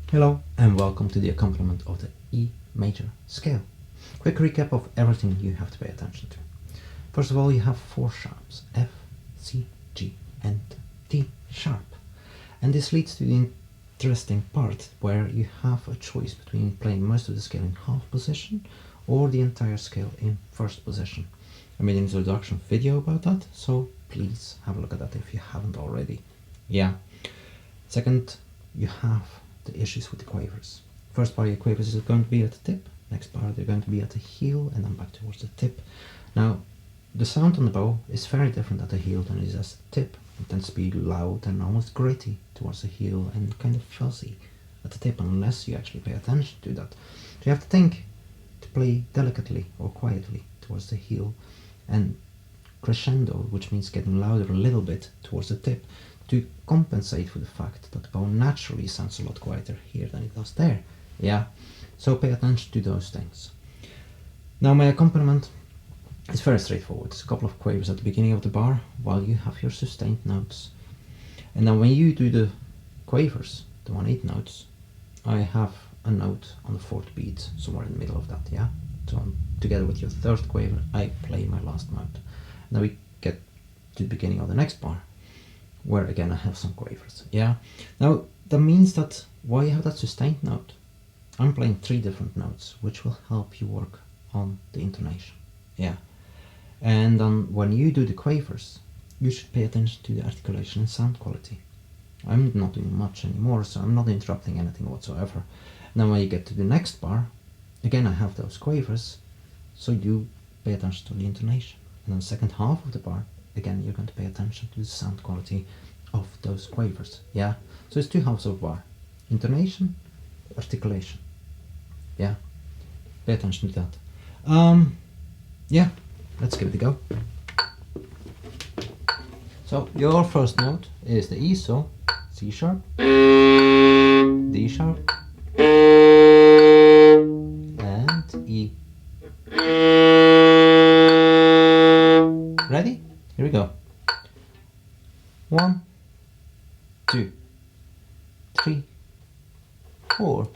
Hello and welcome to the accompaniment of the E major scale. Quick recap of everything you have to pay attention to. First of all, you have four sharps: F, C, G and D sharp. And this leads to the interesting part where you have a choice between playing most of the scale in half position or the entire scale in first position. I made an introduction video about that, so please have a look at that if you haven't already. Yeah. Second, you have the issues with the quavers. First bar of your quavers is going to be at the tip, next bar they're going to be at the heel, and then back towards the tip. Now, the sound on the bow is very different at the heel than it is at the tip. It tends to be loud and almost gritty towards the heel and kind of fuzzy at the tip, unless you actually pay attention to that. So you have to think to play delicately or quietly towards the heel, and crescendo, which means getting louder a little bit towards the tip, to compensate for the fact that the bow naturally sounds a lot quieter here than it does there. Yeah, so pay attention to those things. Now my accompaniment is very straightforward. It's a couple of quavers at the beginning of the bar while you have your sustained notes. And then when you do the quavers, the 1/8 notes, I have a note on the fourth beat somewhere in the middle of that, yeah? So together with your third quaver, I play my last note. Now we get to the beginning of the next bar, where again I have some quavers, yeah? Now that means that while you have that sustained note, I'm playing 3 different notes, which will help you work on the intonation, yeah? And then when you do the quavers, you should pay attention to the articulation and sound quality. I'm not doing much anymore, so I'm not interrupting anything whatsoever. Now when you get to the next bar, again I have those quavers, so you pay attention to the intonation. And then the second half of the bar, again you're going to pay attention to the sound quality of those quavers, yeah? So it's 2 halves of a bar: intonation, articulation, yeah? Pay attention to that. Yeah, let's give it a go. So your first note is the E, so C sharp, D sharp, and E. Ready? Here we go. 1, 2, 3, 4.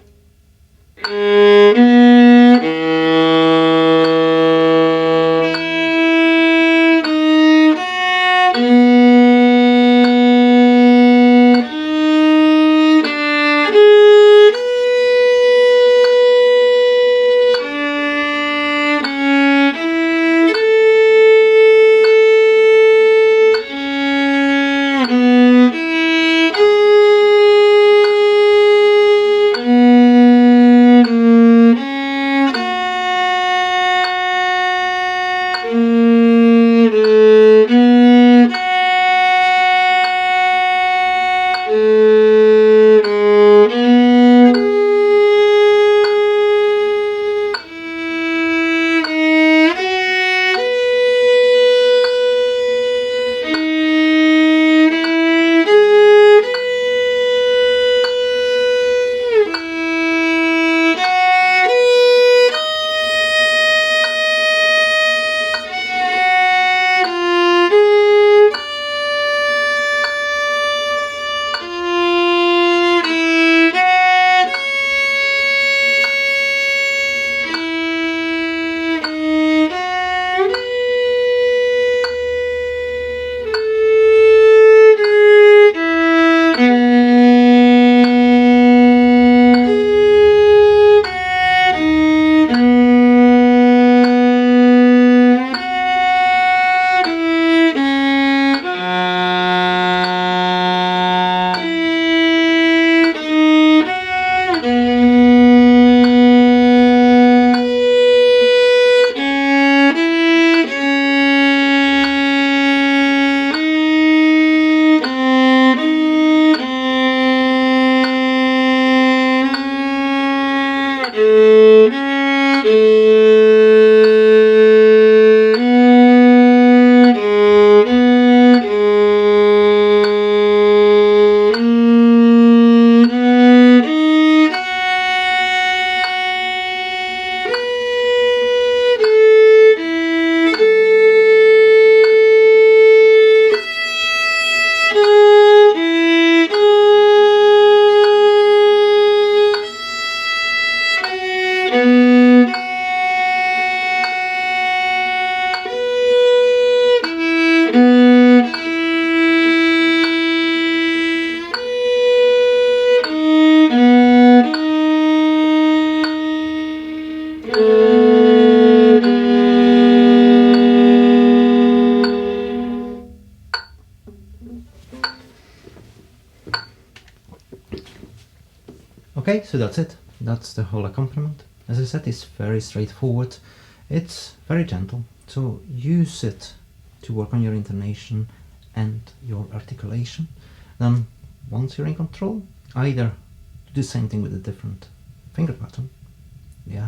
Okay, so that's it. That's the whole accompaniment. As I said, it's very straightforward. It's very gentle, so use it to work on your intonation and your articulation. Then, once you're in control, either do the same thing with a different finger pattern, yeah,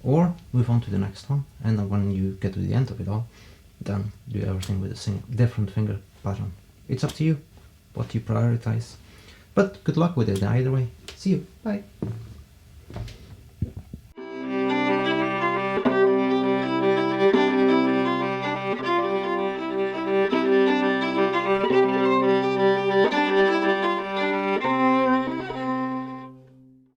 or move on to the next one, and then when you get to the end of it all, then do everything with a different finger pattern. It's up to you what you prioritize, but good luck with it either way. See you, bye.